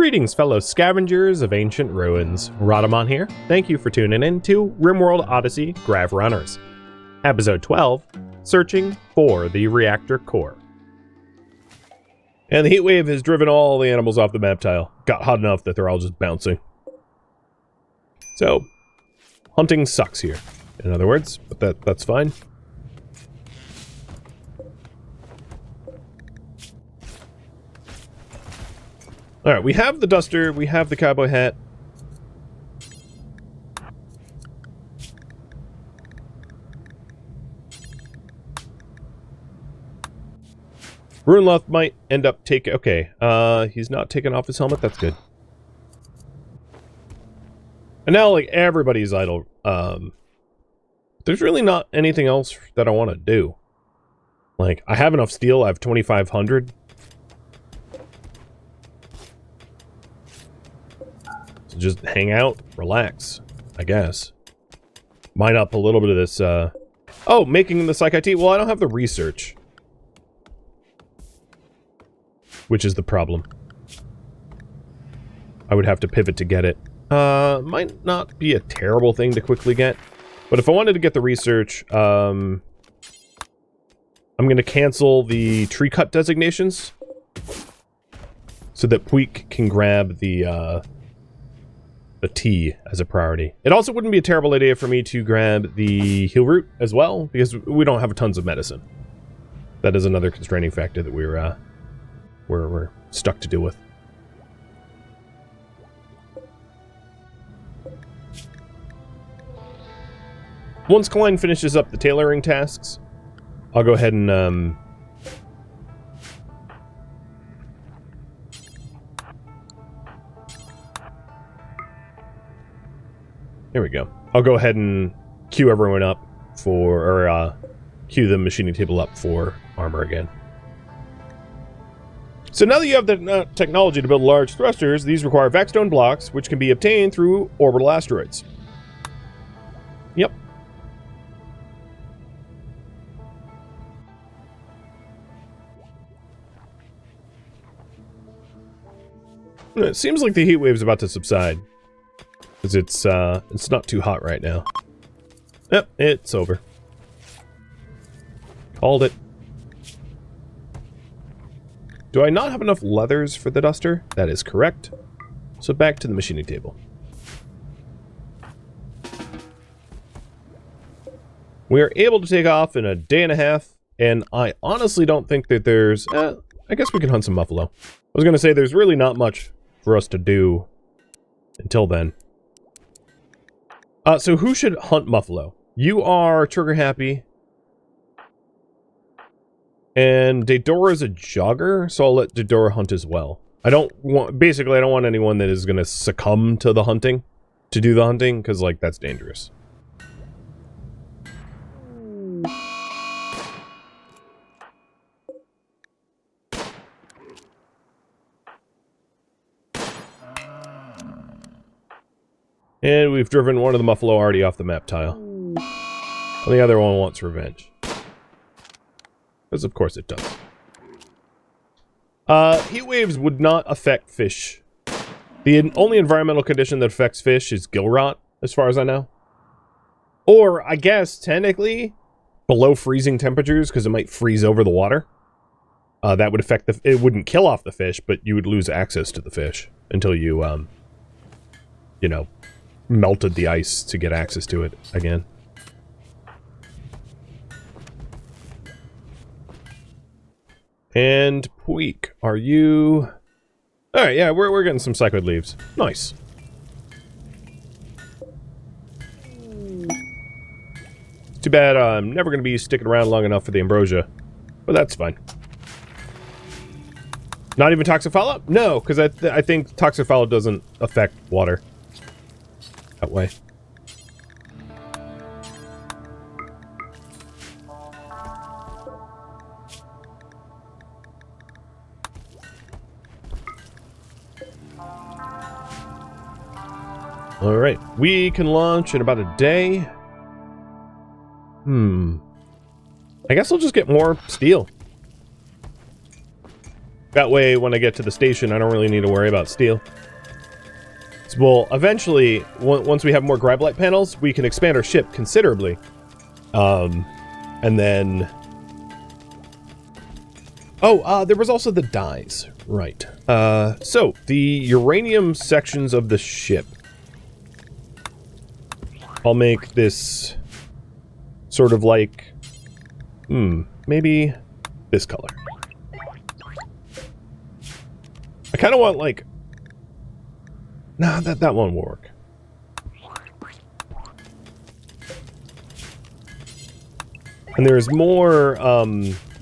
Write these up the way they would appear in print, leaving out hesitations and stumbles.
Greetings, fellow scavengers of ancient ruins. Rhadamant here. Thank you for tuning in to RimWorld Odyssey Grav Runners. Episode 12, Searching for the Reactor Core. And the Heatwave has driven all the animals off the map tile. Got hot enough that they're all just bouncing. So, hunting sucks here, in other words, but that's fine. Alright, we have the duster, we have the cowboy hat. Runeleth might end up taking... Okay, he's not taking off his helmet, that's good. And now, like, everybody's idle. There's really not anything else that I want to do. Like, I have enough steel, I have 2,500. So just hang out, relax, I guess. Mine up a little bit of this, Oh, making the Psych IT? Well, I don't have the research. Which is the problem. I would have to pivot to get it. Might not be a terrible thing to quickly get. But if I wanted to get the research, I'm going to cancel the tree cut designations. So that Puig can grab the T as a priority. It also wouldn't be a terrible idea for me to grab the heal root as well, because we don't have tons of medicine. That is another constraining factor that we're stuck to deal with. Once Klein finishes up the tailoring tasks, I'll go ahead and there we go. I'll go ahead and queue everyone up for, or queue the machining table up for armor again. So now that you have the technology to build large thrusters, these require vaxstone blocks, which can be obtained through orbital asteroids. Yep. It seems like the heat wave's about to subside. Because it's not too hot right now. Yep, it's over. Called it. Do I not have enough leathers for the duster? That is correct. So back to the machining table. We are able to take off in a day and a half, and I honestly don't think that there's... I guess we can hunt some Muffalo. I was going to say there's really not much for us to do until then. So who should hunt Muffalo? You are trigger happy. And Daedora's a jogger, so I'll let Daedora hunt as well. I don't want anyone that is going to succumb to the hunting, to do the hunting, because, like, that's dangerous. And we've driven one of the Muffalo already off the map tile. And the other one wants revenge. Because of course it does. Heat waves would not affect fish. The only environmental condition that affects fish is gill rot, as far as I know. Or, I guess, technically, below freezing temperatures, because it might freeze over the water. That would affect the... It wouldn't kill off the fish, but you would lose access to the fish until you, you know, melted the ice to get access to it again. And Puig, are you... Alright, yeah, we're getting some cycloid leaves. Nice. Too bad I'm never going to be sticking around long enough for the ambrosia. But that's fine. Not even toxic fallout? No, because I think toxic fallout doesn't affect water that way. Alright, we can launch in about a day. I guess I'll just get more steel. That way, when I get to the station, I don't really need to worry about steel. So, well, eventually, once we have more Gravlight panels, we can expand our ship considerably. And then... Oh, there was also the dyes. Right. So, the uranium sections of the ship. I'll make this sort of like... maybe this color. I kind of want, like... Nah, that won't work. And there's more,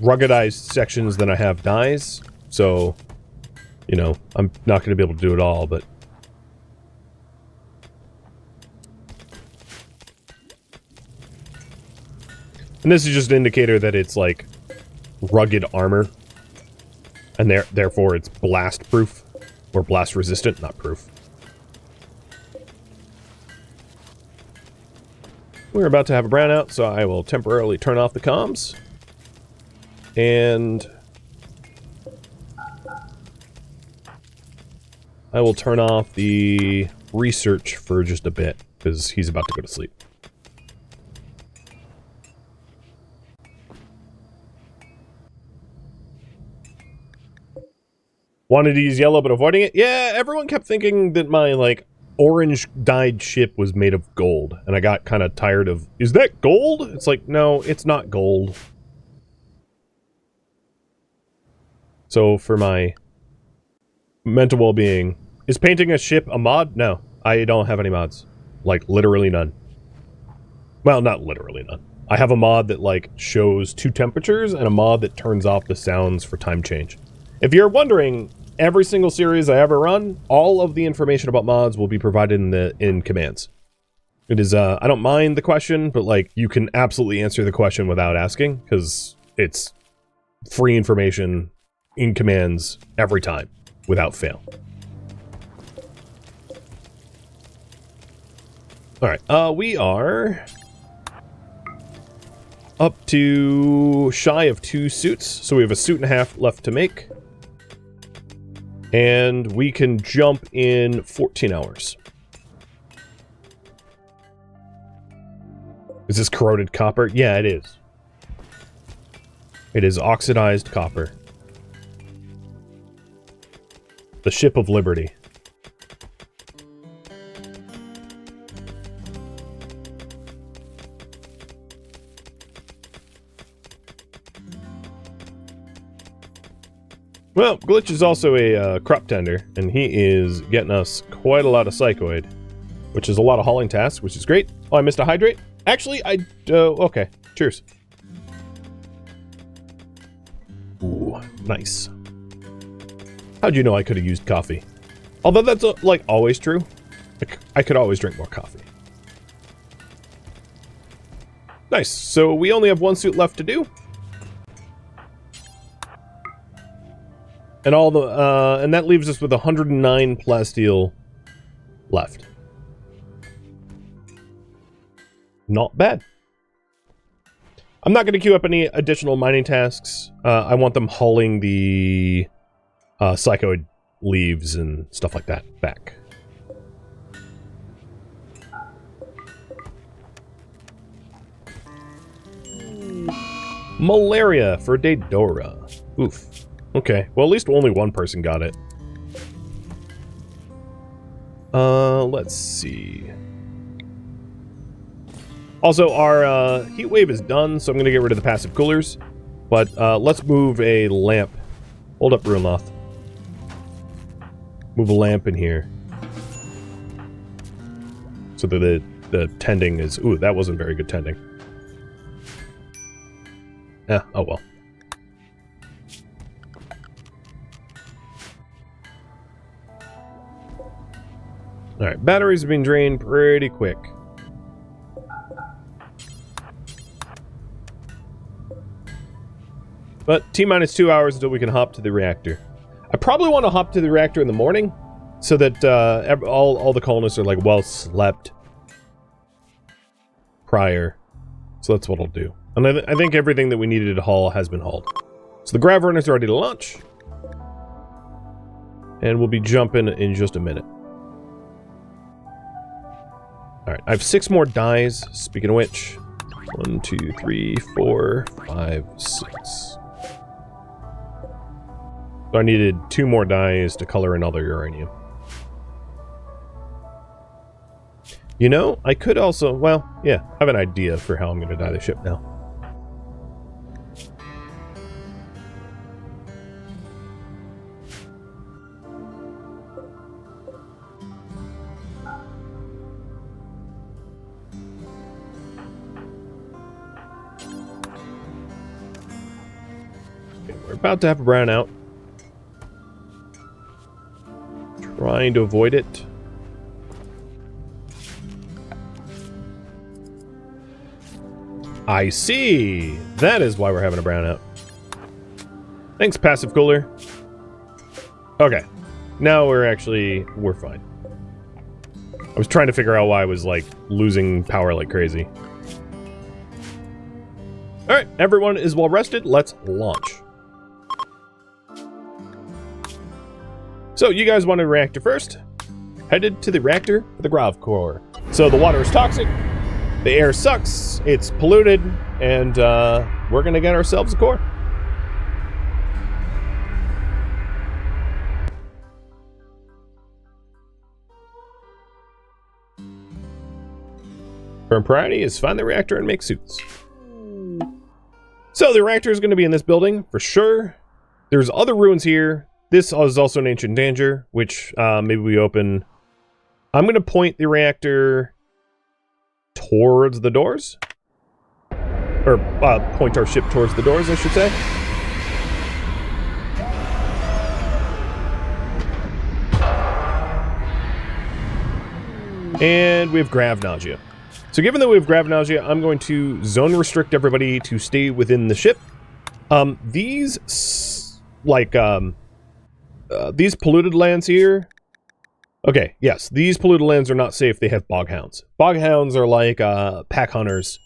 ruggedized sections than I have dyes, so, you know, I'm not going to be able to do it all, but... And this is just an indicator that it's, like, rugged armor. And therefore it's blast-proof. Or blast-resistant, not proof. We're about to have a brownout, so I will temporarily turn off the comms. And... I will turn off the research for just a bit, because he's about to go to sleep. Wanted to use yellow, but avoiding it? Yeah, everyone kept thinking that my, like, orange-dyed ship was made of gold. And I got kind of tired of, is that gold? It's like, no, it's not gold. So, for my mental well-being, is painting a ship a mod? No, I don't have any mods. Like, literally none. Well, not literally none. I have a mod that, like, shows 2 temperatures, and a mod that turns off the sounds for time change. If you're wondering, every single series I ever run, all of the information about mods will be provided in commands. It is, I don't mind the question, but, like, you can absolutely answer the question without asking, because it's free information in commands every time, without fail. Alright, we are up to shy of 2 suits, so we have a suit and a half left to make. And we can jump in 14 hours. Is this corroded copper? Yeah, it is. It is oxidized copper. The Ship of Liberty. Well, Glitch is also a crop tender, and he is getting us quite a lot of psychoid, which is a lot of hauling tasks, which is great. Oh, I missed a hydrate? Actually, okay. Cheers. Ooh, nice. How'd you know I could have used coffee? Although that's, like, always true. I could always drink more coffee. Nice. So we only have 1 suit left to do. And all the, and that leaves us with 109 plasteel left. Not bad. I'm not going to queue up any additional mining tasks. I want them hauling the psychoid leaves and stuff like that back. Malaria for Daedora. Oof. Okay, well at least only 1 person got it. Let's see. Also, our Heatwave is done, so I'm going to get rid of the passive coolers. But let's move a lamp. Hold up, Runeloth. Move a lamp in here. So that the tending is... Ooh, that wasn't very good tending. Oh well. Alright, batteries have been drained pretty quick. But T-minus 2 hours until we can hop to the reactor. I probably want to hop to the reactor in the morning, so that all the colonists are, like, well slept prior. So that's what I'll do. And I think everything that we needed to haul has been hauled. So the Grav Runners are ready to launch. And we'll be jumping in just a minute. Alright, I have 6 more dyes, speaking of which. 1, 2, 3, 4, 5, 6. So I needed 2 more dyes to color another uranium. You know, I could also, well, yeah, I have an idea for how I'm going to dye the ship now. Okay, we're about to have a brownout. Trying to avoid it. I see! That is why we're having a brownout. Thanks, passive cooler. Okay. Now we're fine. I was trying to figure out why I was, like, losing power like crazy. Alright, everyone is well rested. Let's launch. So, you guys wanted a reactor first. Headed to the reactor for the Grav core. So, the water is toxic. The air sucks, it's polluted, and we're gonna get ourselves a core. Current priority is find the reactor and make suits. So the reactor is gonna be in this building, for sure. There's other ruins here. This is also an ancient danger, which maybe we open. I'm gonna point the reactor towards the doors, or point our ship towards the doors, I should say. And we have grav nausea. So given that we have grav nausea, I'm going to zone restrict everybody to stay within the ship. These polluted lands here. Okay, yes, these polluted lands are not safe. They have bog hounds. Bog hounds are like pack hunters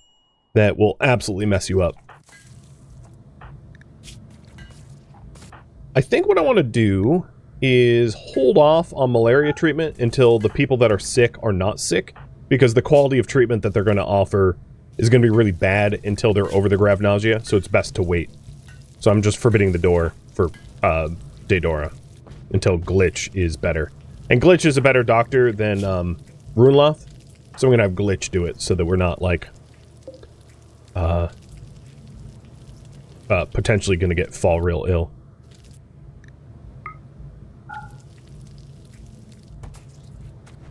that will absolutely mess you up. I think what I want to do is hold off on malaria treatment until the people that are sick are not sick, because the quality of treatment that they're going to offer is going to be really bad until they're over the grav nausea, so it's best to wait. So I'm just forbidding the door for Daedora until Glitch is better. And Glitch is a better doctor than Runloth, so I'm going to have Glitch do it so that we're not, like, potentially going to fall real ill.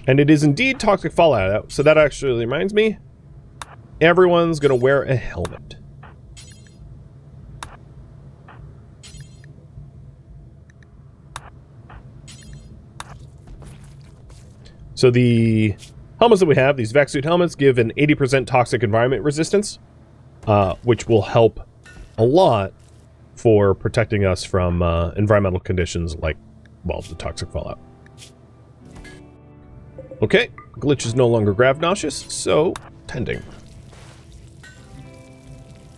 And it is indeed toxic fallout, so that actually reminds me, everyone's going to wear a helmet. So the helmets that we have, these vac suit helmets, give an 80% toxic environment resistance, which will help a lot for protecting us from environmental conditions like, well, the toxic fallout. Okay, Glitch is no longer grav nauseous, so tending.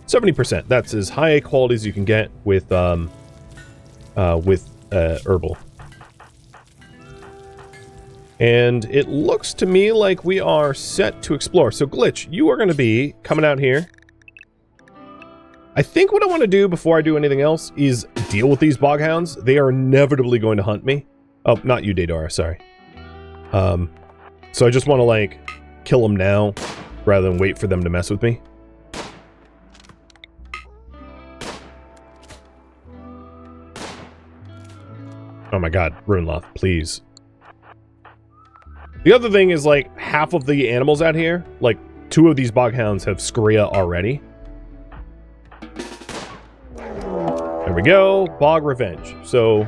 70%, that's as high a quality as you can get with herbal. And it looks to me like we are set to explore. So Glitch, you are going to be coming out here. I think what I want to do before I do anything else is deal with these bog hounds. They are inevitably going to hunt me. Oh, not you, Daedora, sorry. So I just want to, like, kill them now rather than wait for them to mess with me. Oh my god, Runloth, please. The other thing is, like, half of the animals out here, like, 2 of these bog hounds have scria already. There we go, bog revenge. So,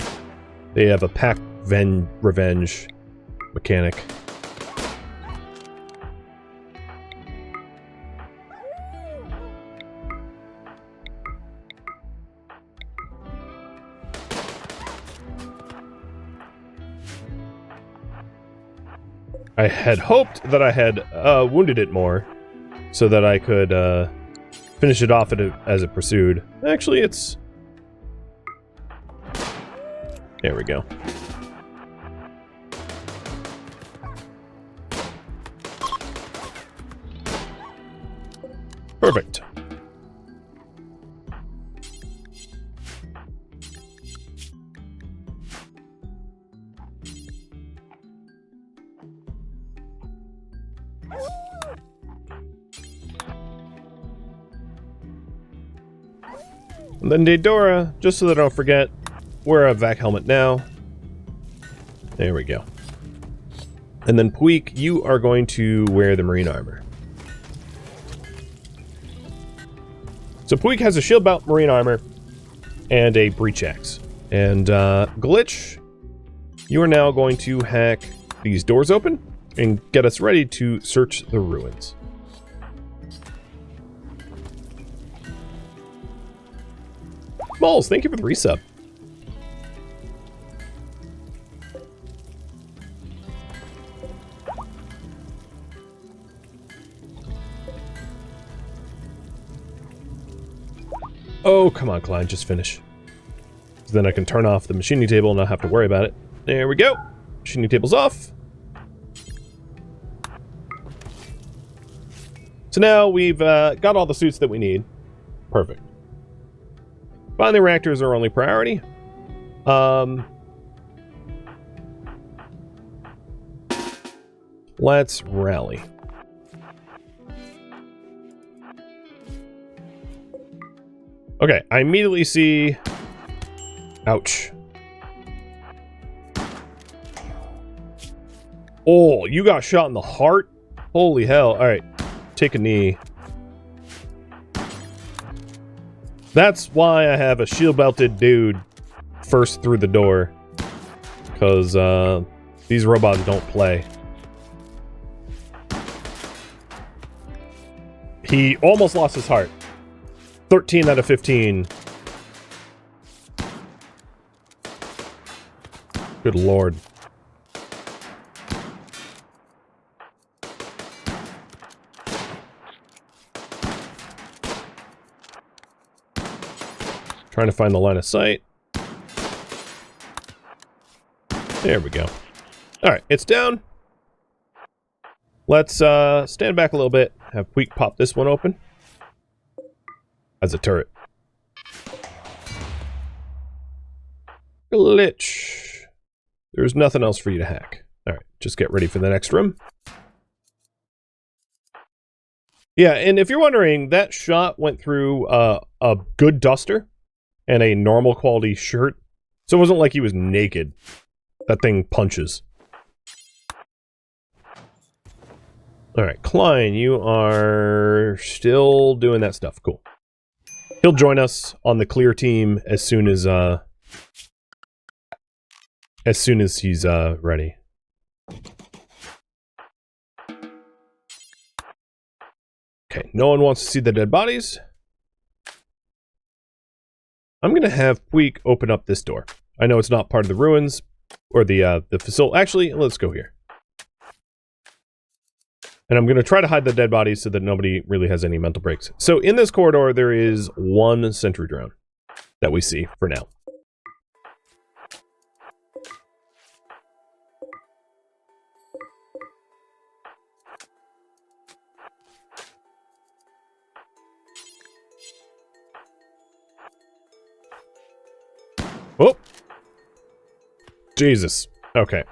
they have a pack revenge mechanic. I had hoped that I had wounded it more, so that I could finish it off as it pursued. Actually, it's... There we go. Perfect. And then Daedora, just so that I don't forget, wear a vac helmet now. There we go. And then Puig, you are going to wear the marine armor. So Puig has a shield belt, marine armor, and a breach axe. And Glitch, you are now going to hack these doors open and get us ready to search the ruins. Balls, thank you for the resub. Oh, come on, Klein, just finish. So then I can turn off the machining table and not have to worry about it. There we go. Machining table's off. So now we've got all the suits that we need. Perfect. Finding the reactors are our only priority. Let's rally. Okay, I immediately see... Ouch. Oh, you got shot in the heart? Holy hell. Alright, take a knee. That's why I have a shield-belted dude first through the door. Because, these robots don't play. He almost lost his heart. 13 out of 15. Good lord. Trying to find the line of sight. There we go. Alright, it's down. Let's stand back a little bit. Have Puig pop this one open. As a turret. Glitch. There's nothing else for you to hack. Alright, just get ready for the next room. Yeah, and if you're wondering, that shot went through a good duster and a normal quality shirt. So it wasn't like he was naked. That thing punches. Alright, Klein, you are still doing that stuff. Cool. He'll join us on the clear team as soon as he's ready. Okay, no one wants to see the dead bodies. I'm gonna have Puig open up this door. I know it's not part of the ruins or the facility. Actually, let's go here. And I'm going to try to hide the dead bodies so that nobody really has any mental breaks. So in this corridor, there is one sentry drone that we see for now. Oh! Jesus. Okay.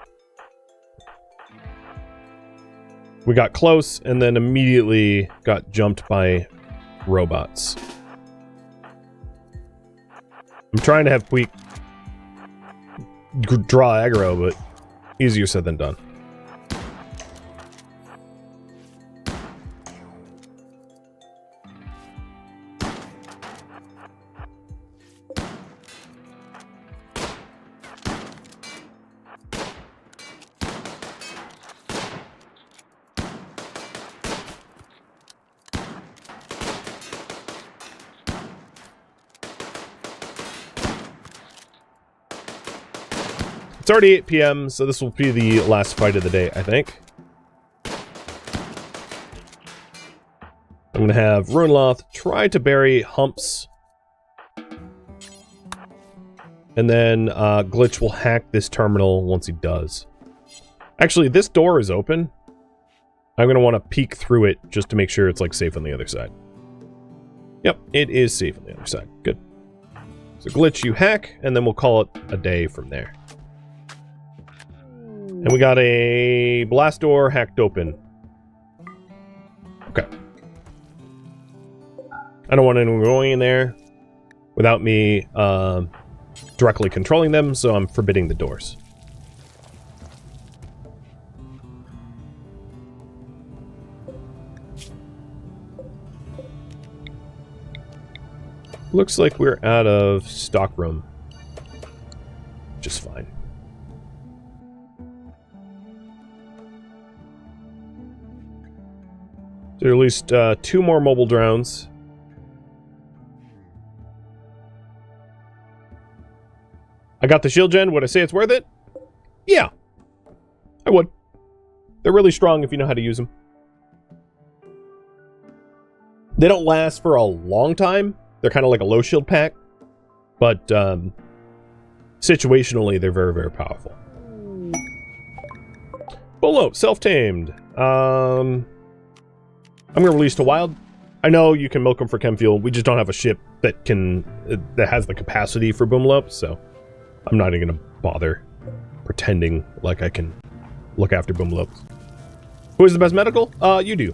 We got close, and then immediately got jumped by robots. I'm trying to have Puig draw aggro, but easier said than done. It's already 8 p.m., so this will be the last fight of the day, I think. I'm gonna have Runloth try to bury Humps. And then Glitch will hack this terminal once he does. Actually, this door is open. I'm gonna want to peek through it just to make sure it's like safe on the other side. Yep, it is safe on the other side. Good. So glitch, you hack, and then we'll call it a day from there. And we got a blast door hacked open. Okay. I don't want anyone going in there without me directly controlling them, so I'm forbidding the doors. Looks like we're out of stockroom. Just fine. So at least 2 more mobile drones. I got the shield gen. Would I say it's worth it? Yeah. I would. They're really strong if you know how to use them. They don't last for a long time. They're kind of like a low shield pack. But situationally, they're very, very powerful. Bolo, self-tamed. I'm going to release to wild. I know you can milk them for chem fuel. We just don't have a ship that has the capacity for boomlopes, so I'm not even going to bother pretending like I can look after boomlopes. Who is the best medical? You do.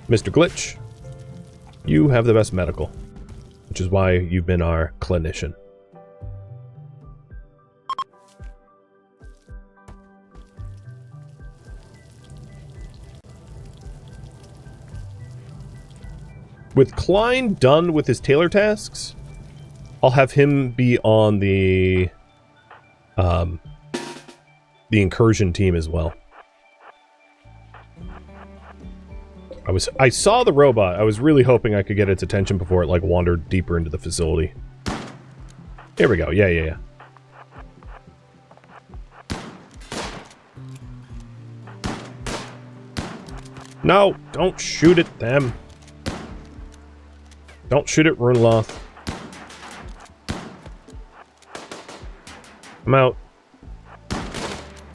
Mr. Glitch, you have the best medical, which is why you've been our clinician. With Klein done with his tailor tasks, I'll have him be on the incursion team as well. I saw the robot. I was really hoping I could get its attention before it like wandered deeper into the facility. Here we go. Yeah. No, don't shoot at them. Don't shoot at Runloth. I'm out.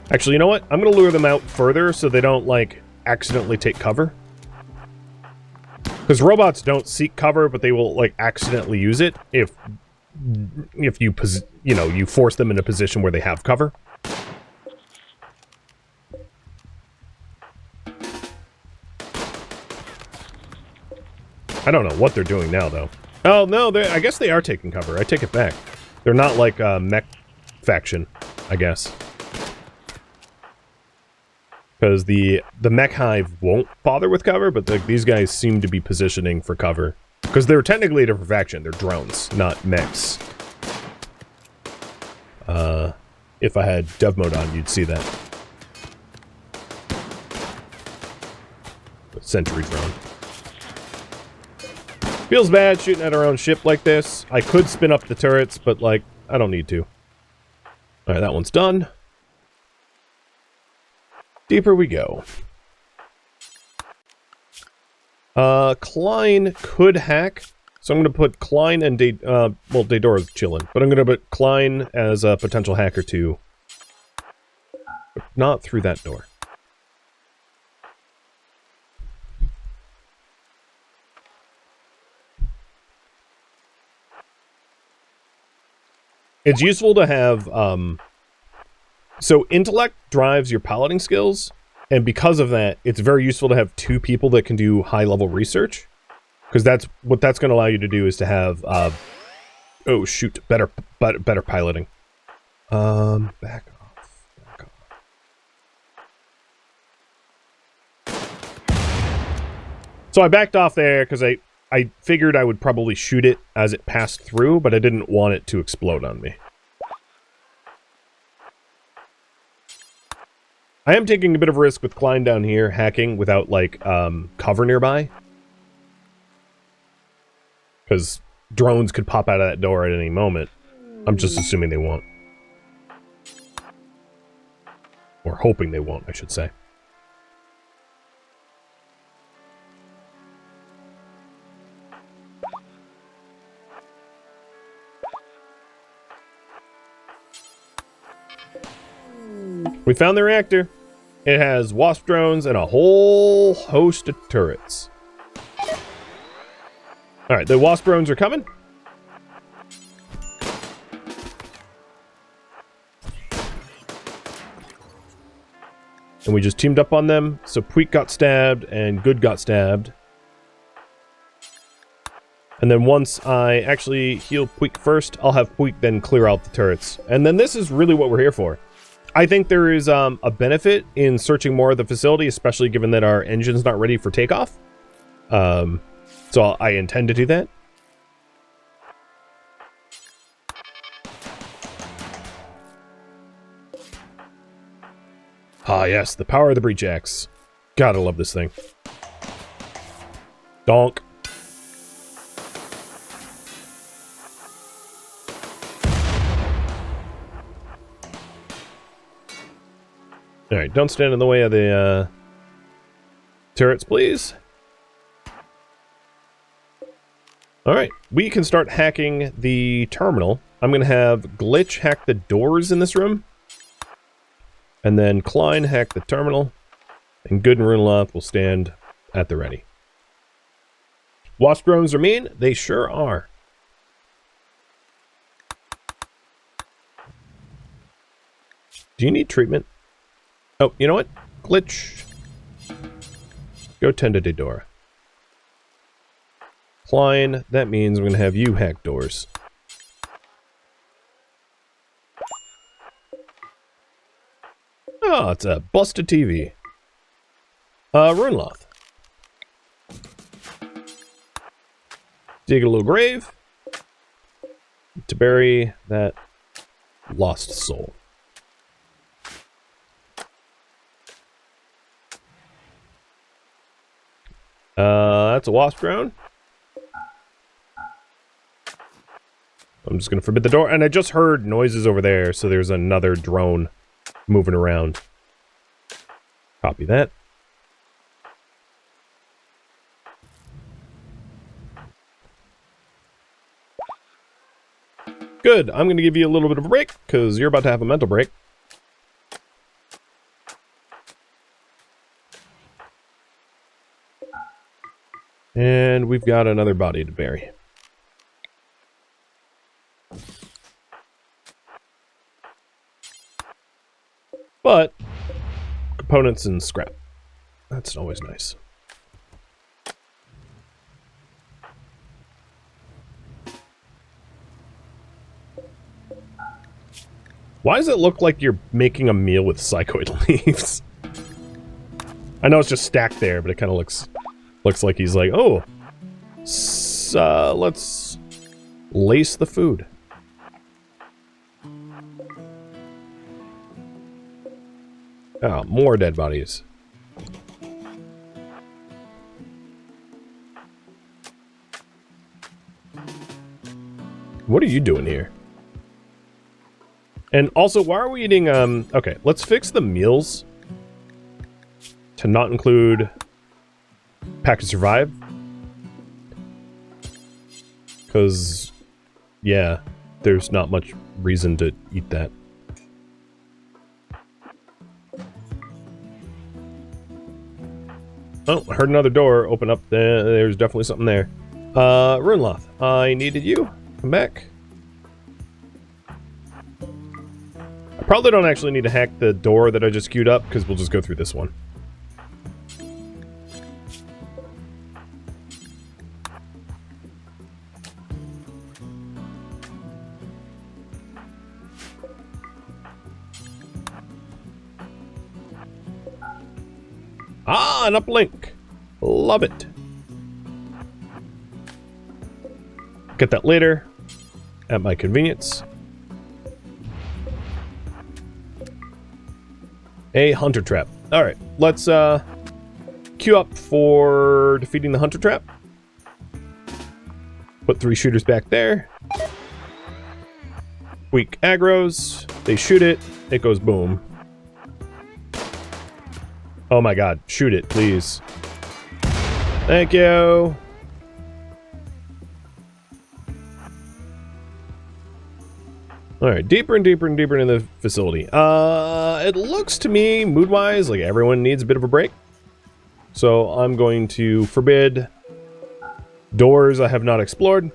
Actually, you know what? I'm gonna lure them out further so they don't, like, accidentally take cover. Because robots don't seek cover, but they will, like, accidentally use it if you, you know, you force them in a position where they have cover. I don't know what they're doing now, though. Oh, no, I guess they are taking cover. I take it back. They're not like a mech faction, I guess. Because the mech hive won't bother with cover, but these guys seem to be positioning for cover. Because they're technically a different faction. They're drones, not mechs. If I had dev mode on, you'd see that. Sentry drone. Feels bad shooting at our own ship like this. I could spin up the turrets, but, like, I don't need to. Alright, that one's done. Deeper we go. Klein could hack. So I'm going to put Klein and well, Daydora's chilling. But I'm going to put Klein as a potential hacker too. But not through that door. It's useful to have, so intellect drives your piloting skills, and because of that, it's very useful to have 2 people that can do high-level research, because that's what that's going to allow you to do is to have, oh shoot, better piloting. Back off. So I backed off there because I figured I would probably shoot it as it passed through, but I didn't want it to explode on me. I am taking a bit of a risk with Klein down here, hacking without, like, cover nearby. Because drones could pop out of that door at any moment. I'm just assuming they won't. Or hoping they won't, I should say. We found the reactor. It has wasp drones and a whole host of turrets. Alright, the wasp drones are coming. And we just teamed up on them. So Puig got stabbed and Good got stabbed. And then once I actually heal Puig first, I'll have Puig then clear out the turrets. And then this is really what we're here for. I think there is a benefit in searching more of the facility, especially given that our engine's not ready for takeoff. So I intend to do that. Ah, yes, the power of the breach axe. Gotta love this thing. Donk. Alright, don't stand in the way of the turrets, please. Alright, we can start hacking the terminal. I'm going to have Glitch hack the doors in this room. And then Klein hack the terminal. And Good and Runloth will stand at the ready. Wasp drones are mean? They sure are. Do you need treatment? Oh, you know what? Glitch. Go tend to the door. Klein, that means I'm going to have you hack doors. Oh, it's a busted TV. Runloth. Dig a little grave to bury that lost soul. That's a wasp drone. I'm just gonna forbid the door, and I just heard noises over there, so there's another drone moving around. Copy that. Good, I'm gonna give you a little bit of a break, because you're about to have a mental break. And we've got another body to bury. But components and scrap. That's always nice. Why does it look like you're making a meal with psychoid leaves? I know it's just stacked there, but it kind of looks like he's like, oh, let's lace the food. Oh, more dead bodies. What are you doing here? And also, why are we eating, okay, let's fix the meals to not include Pack to Survive. Because, yeah, there's not much reason to eat that. Oh, I heard another door open up. There's definitely something there. Runloth, I needed you. Come back. I probably don't actually need to hack the door that I just queued up, because we'll just go through this one. Ah, an uplink. Love it. Get that later at my convenience. A hunter trap. All right, let's queue up for defeating the hunter trap. Put 3 shooters back there. Weak aggros. They shoot it. It goes boom. Oh my god, shoot it, please. Thank you. Alright, deeper and deeper and deeper into the facility. It looks to me, mood-wise, like everyone needs a bit of a break. So I'm going to forbid Doors I have not explored.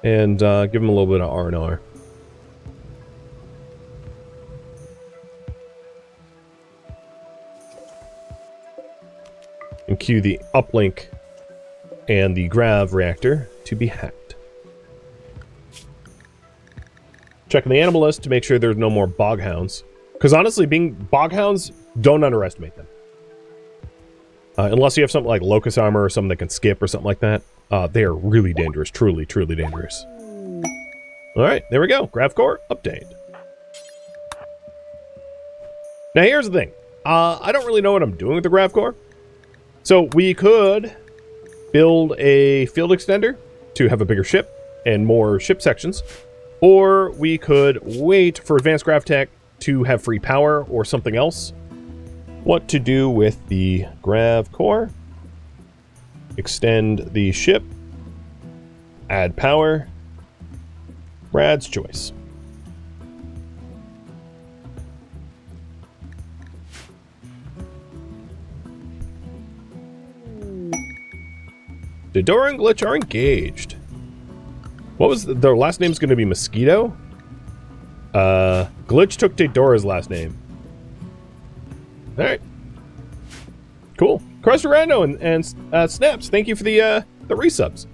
And give them a little bit of R&R. And cue the uplink and the Grav Reactor to be hacked. Checking the animal list to make sure there's no more boghounds. Because honestly, being boghounds, don't underestimate them. Unless you have something like locust armor or something that can skip or something like that. They are really dangerous. Truly, truly dangerous. Alright, there we go. Grav core update. Now here's the thing. I don't really know what I'm doing with the Grav core. So we could build a field extender to have a bigger ship and more ship sections. Or we could wait for advanced grav tech to have free power or something else. What to do with the Grav core? Extend the ship. Add power. Brad's choice. Dodora and Glitch are engaged. What was their last name's going to be Mosquito? Glitch took Dedora's last name. Alright. Cool. Crusher Rando and Snaps, thank you for the resubs.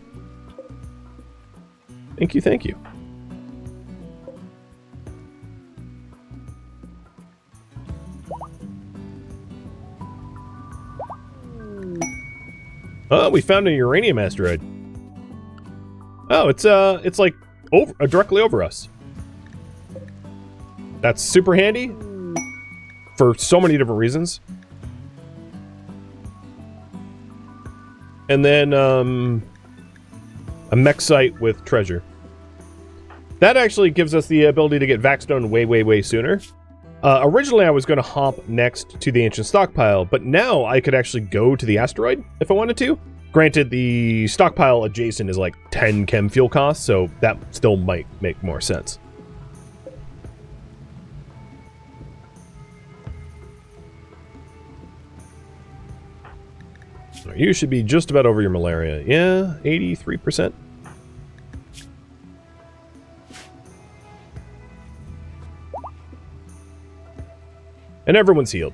Thank you, thank you. Oh, we found a uranium asteroid. Oh, it's like directly over us. That's super handy for so many different reasons. And then a mech site with treasure. That actually gives us the ability to get Vaxstone way, way, way sooner. Originally, I was going to hop next to the ancient stockpile, but now I could actually go to the asteroid if I wanted to. Granted, the stockpile adjacent is like 10 chem fuel costs, so that still might make more sense. You should be just about over your malaria. Yeah, 83%. And everyone's healed.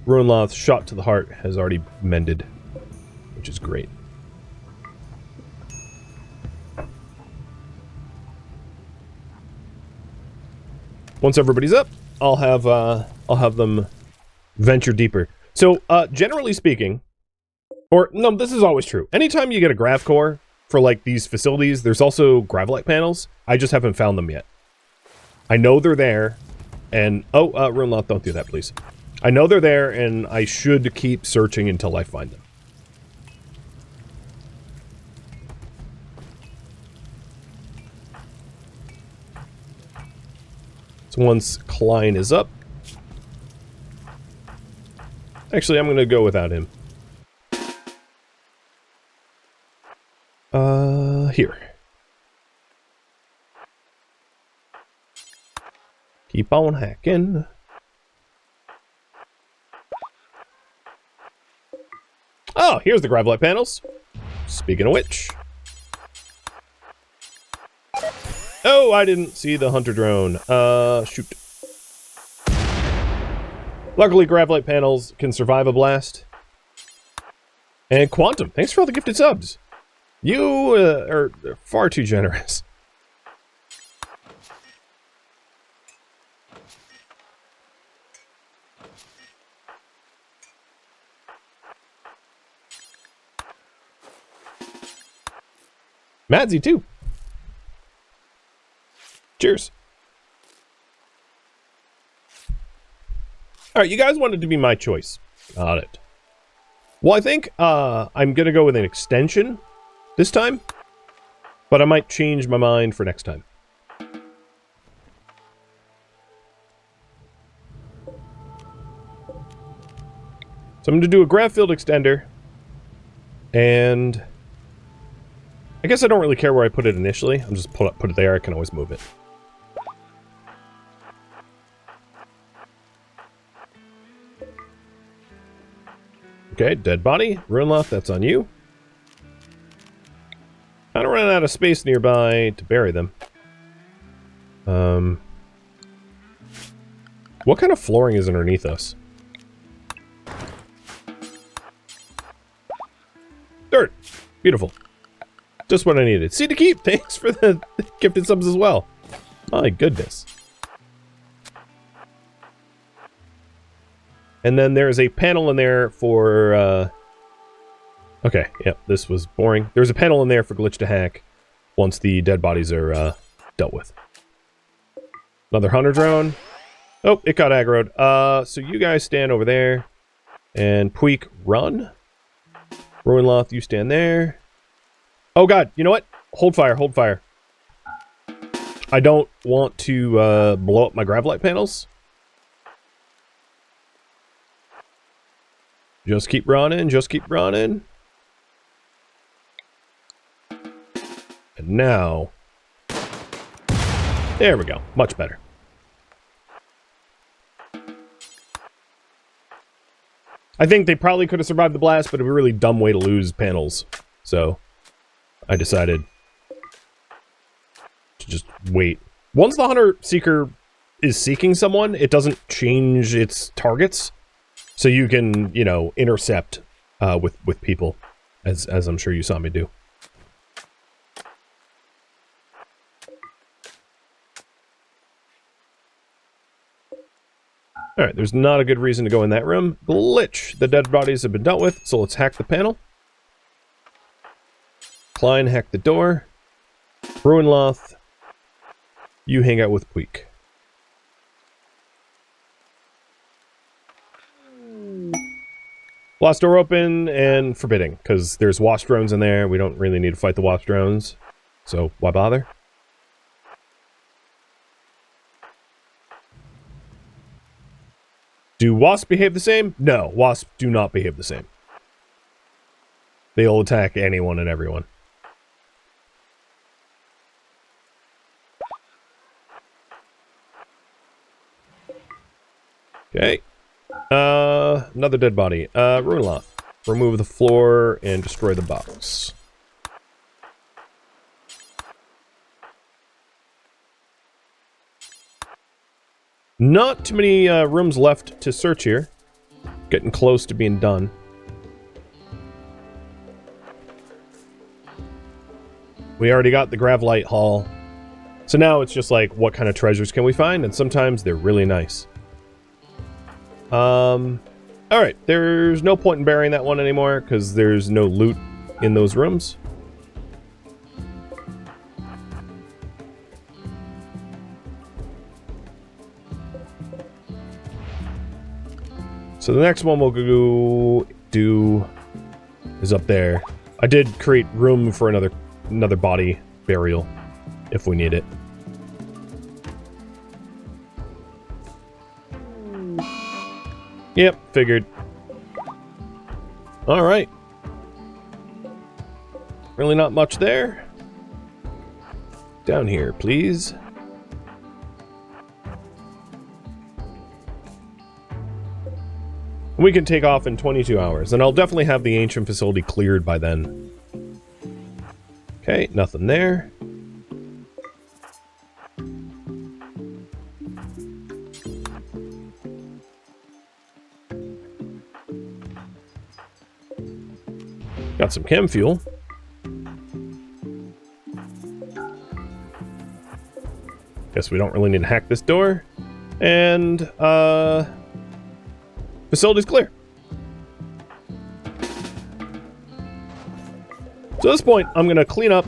Ruinloth's shot to the heart has already mended, which is great. Once everybody's up, I'll have them venture deeper. So, generally speaking, or no, this is always true. Anytime you get a grav core for like these facilities, there's also gravelite panels. I just haven't found them yet. I know they're there, and Ruinloth, don't do that, please. I know they're there, and I should keep searching until I find them. So once Klein is up, actually, I'm going to go without him. Here. Keep on hacking. Oh, here's the gravelite panels. Speaking of which. Oh, I didn't see the hunter drone. Shoot. Luckily, gravelite panels can survive a blast. And Quantum, thanks for all the gifted subs. You are far too generous. Madsy, too. Cheers. Alright, you guys wanted to be my choice. Got it. Well, I think I'm going to go with an extension this time, but I might change my mind for next time. So I'm going to do a grav field extender, and I guess I don't really care where I put it initially. I'll just put it there. I can always move it. Okay, dead body. Ruinloth, that's on you. out of space nearby to bury them. What kind of flooring is underneath us? Dirt. Beautiful. Just what I needed. See to keep. Thanks for the gifted subs as well. My goodness. And then there's a panel in there for, okay, yep, this was boring. There's a panel in there for glitch to hack once the dead bodies are, dealt with. Another hunter drone. Oh, it got aggroed. So you guys stand over there. And Puig, run. Ruinloth, you stand there. Oh god, you know what? Hold fire, hold fire. I don't want to, blow up my Gravlight panels. Just keep running, just keep running. And now... There we go. Much better. I think they probably could have survived the blast, but it was a really dumb way to lose panels. So, I decided to just wait. Once the Hunter Seeker is seeking someone, it doesn't change its targets. So you can, you know, intercept with people, as I'm sure you saw me do. Alright, there's not a good reason to go in that room. Glitch! The dead bodies have been dealt with, so let's hack the panel. Klein, hack the door. Ruinloth, you hang out with Puig. Blast door open and forbidding, because there's wasp drones in there. We don't really need to fight the wasp drones, so why bother? Do wasps behave the same? No, wasps do not behave the same. They'll attack anyone and everyone. Okay. Another dead body. Ruinloth. Remove the floor and destroy the box. Not too many rooms left to search here. Getting close to being done. We already got the Gravlight Hall. So now it's just like, what kind of treasures can we find? And sometimes they're really nice. Alright, there's no point in burying that one anymore, because there's no loot in those rooms. So the next one we'll go do is up there. I did create room for another body burial, if we need it. Yep, figured. Alright. Really not much there. Down here, please. We can take off in 22 hours, and I'll definitely have the ancient facility cleared by then. Okay, nothing there. Got some chem fuel. Guess we don't really need to hack this door. And, facility's clear. So at this point, I'm going to clean up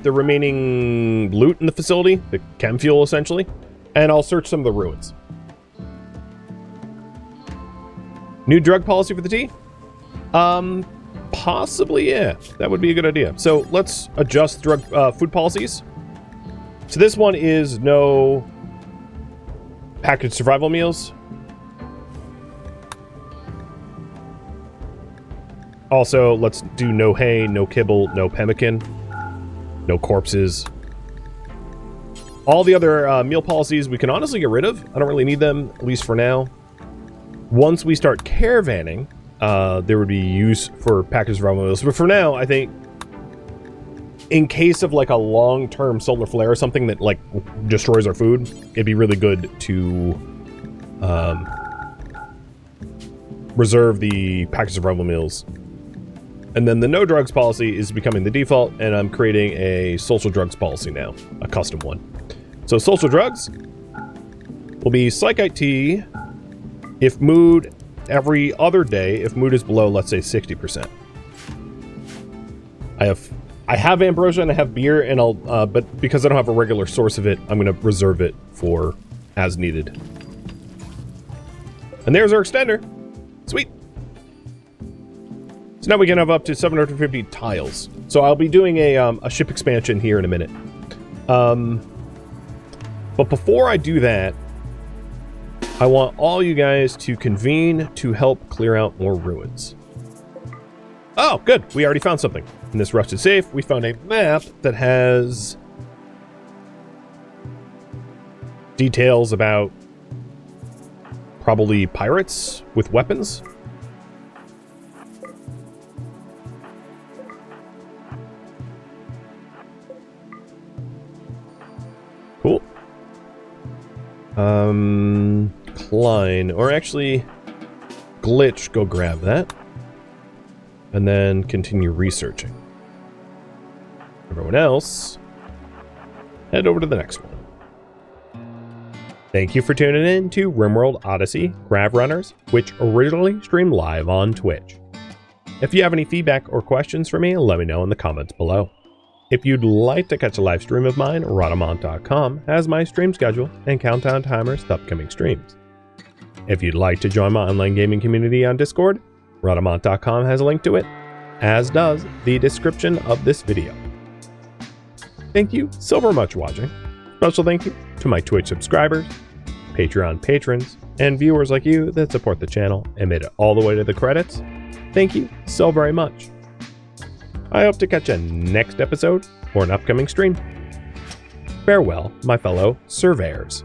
the remaining loot in the facility, the chem fuel essentially, and I'll search some of the ruins. New drug policy for the tea? Possibly, yeah. That would be a good idea. So let's adjust drug food policies. So this one is no packaged survival meals. Also, let's do no hay, no kibble, no pemmican, no corpses. All the other meal policies we can honestly get rid of. I don't really need them, at least for now. Once we start caravanning, there would be use for packaged survival meals. But for now, I think in case of like a long-term solar flare or something that like destroys our food, it'd be really good to reserve the package of rebel meals. And then the no drugs policy is becoming the default, and I'm creating a social drugs policy now, a custom one. So social drugs will be psych IT if mood every other day, if mood is below, let's say 60%. I have ambrosia and I have beer, and I'll but because I don't have a regular source of it, I'm gonna reserve it for as needed. And there's our extender. Sweet. So now we can have up to 750 tiles. So I'll be doing a ship expansion here in a minute. But before I do that, I want all you guys to convene to help clear out more ruins. Oh, good. We already found something. In this rusted safe, we found a map that has details about probably pirates with weapons. Cool. Klein, or actually Glitch, go grab that. And then continue researching. Everyone else, head over to the next one. Thank you for tuning in to RimWorld Odyssey Grav Runners, which originally streamed live on Twitch. If you have any feedback or questions for me, let me know in the comments below. If you'd like to catch a live stream of mine, Rhadamant.com has my stream schedule and countdown timers to upcoming streams. If you'd like to join my online gaming community on Discord, Rhadamant.com has a link to it, as does the description of this video. Thank you so very much for watching. Special thank you to my Twitch subscribers, Patreon patrons, and viewers like you that support the channel and made it all the way to the credits. Thank you so very much. I hope to catch you next episode or an upcoming stream. Farewell, my fellow surveyors.